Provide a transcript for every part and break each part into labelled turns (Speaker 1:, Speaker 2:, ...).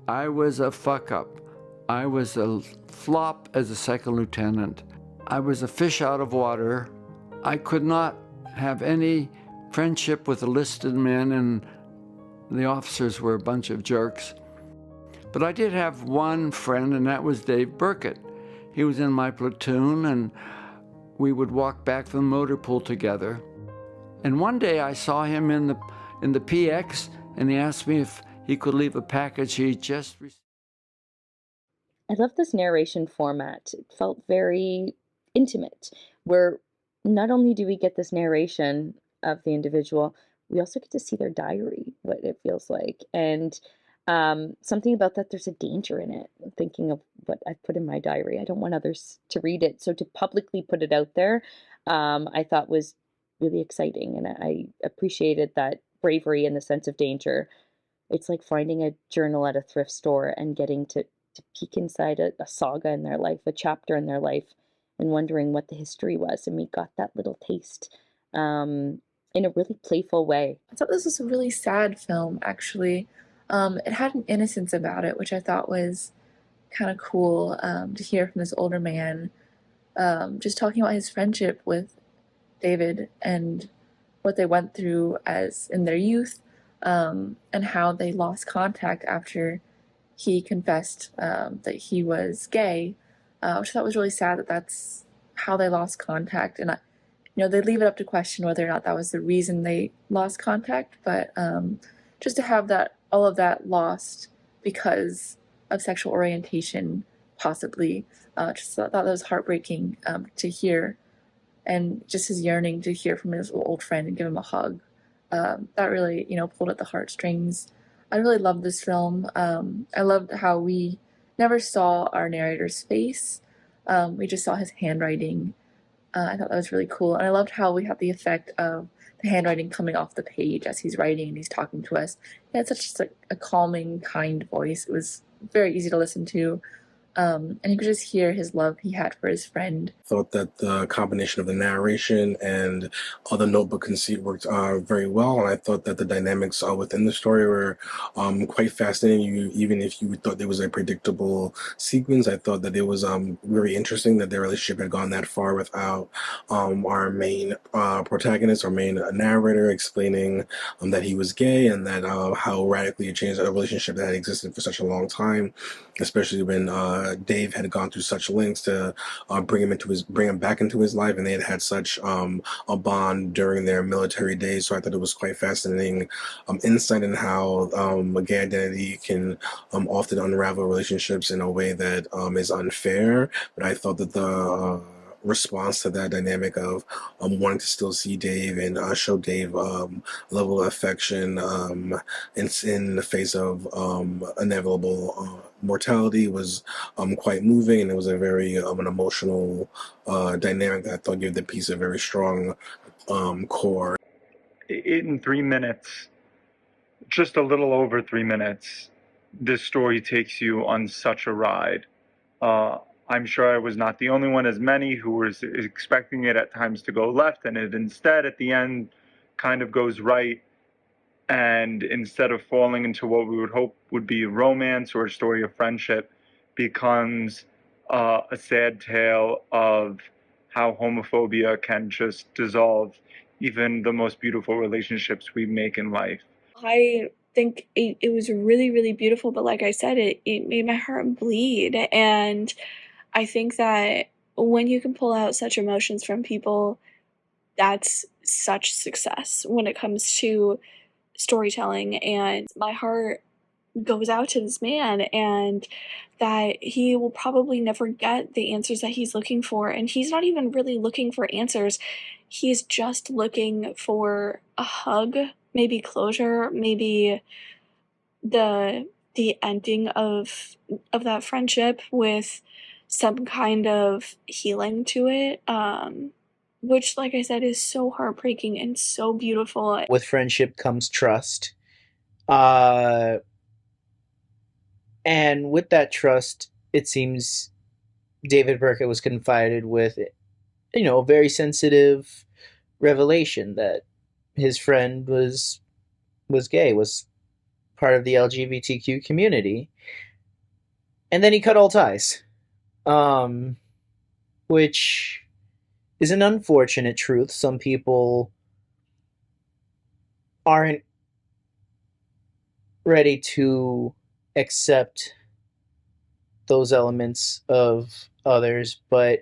Speaker 1: I was a fuck up. I was a flop as a second lieutenant. I was a fish out of water. I could not have any friendship with the listed men, and the officers were a bunch of jerks. But I did have one friend, and that was Dave Burkett. He was in my platoon, and we would walk back from the motor pool together. And one day I saw him in the PX, and he asked me if he could leave a package he just received.
Speaker 2: I love this narration format. It felt very intimate, where not only do we get this narration of the individual, we also get to see their diary, what it feels like. And something about that, there's a danger in it. I'm thinking of what I've put in my diary. I don't want others to read it. So to publicly put it out there, I thought was really exciting. And I appreciated that bravery and the sense of danger. It's like finding a journal at a thrift store and getting to peek inside a saga in their life, a chapter in their life, and wondering what the history was. And we got that little taste in a really playful way.
Speaker 3: I thought this was a really sad film, actually. It had an innocence about it, which I thought was kind of cool to hear from this older man, just talking about his friendship with David and what they went through as in their youth, and how they lost contact after he confessed that he was gay, which I thought was really sad that that's how they lost contact. And they leave it up to question whether or not that was the reason they lost contact, but just to have that, all of that lost because of sexual orientation, possibly, just thought that was heartbreaking to hear, and just his yearning to hear from his old friend and give him a hug. That really, pulled at the heartstrings. I really loved this film. I loved how we never saw our narrator's face. We just saw his handwriting. I thought that was really cool. And I loved how we had the effect of the handwriting coming off the page as he's writing and he's talking to us. He had such just a calming, kind voice. It was very easy to listen to. And you could just hear his love he had for his friend.
Speaker 4: Thought that the combination of the narration and the notebook conceit worked very well, and I thought that the dynamics within the story were quite fascinating. Even if you thought there was a predictable sequence, I thought that it was very interesting that their relationship had gone that far without our main protagonist, our main narrator, explaining that he was gay, and that how radically it changed a relationship that had existed for such a long time, especially when Dave had gone through such lengths to bring him back into his life, and they had such a bond during their military days. So I thought it was quite fascinating insight in how a gay identity can often unravel relationships in a way that is unfair. But I thought that the response to that dynamic of wanting to still see Dave and show Dave a level of affection in the face of inevitable mortality was quite moving, and it was a very an emotional dynamic that I thought gave the piece a very strong core.
Speaker 5: In 3 minutes, just a little over 3 minutes, this story takes you on such a ride. I'm sure I was not the only one, as many who was expecting it at times to go left, and it instead at the end kind of goes right. And instead of falling into what we would hope would be a romance or a story of friendship, becomes a sad tale of how homophobia can just dissolve even the most beautiful relationships we make in life.
Speaker 6: I think it was really, really beautiful, but like I said, it made my heart bleed. And I think that when you can pull out such emotions from people, that's such success when it comes to storytelling. And my heart goes out to this man, and that he will probably never get the answers that he's looking for. And he's not even really looking for answers. He's just looking for a hug, maybe closure, maybe the ending of that friendship with some kind of healing to it, which, like I said, is so heartbreaking and so beautiful.
Speaker 7: With friendship comes trust. And with that trust, it seems David Burkett was confided with, a very sensitive revelation that his friend was gay, was part of the LGBTQ community. And then he cut all ties, which is an unfortunate truth. Some people aren't ready to accept those elements of others, but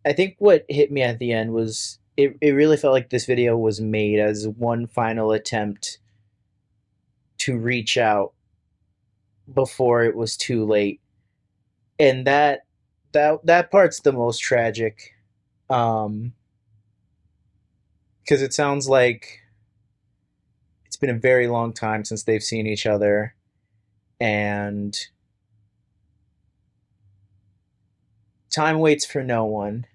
Speaker 7: I think what hit me at the end was it really felt like this video was made as one final attempt to reach out before it was too late. And that part's the most tragic, because it sounds like it's been a very long time since they've seen each other, and time waits for no one.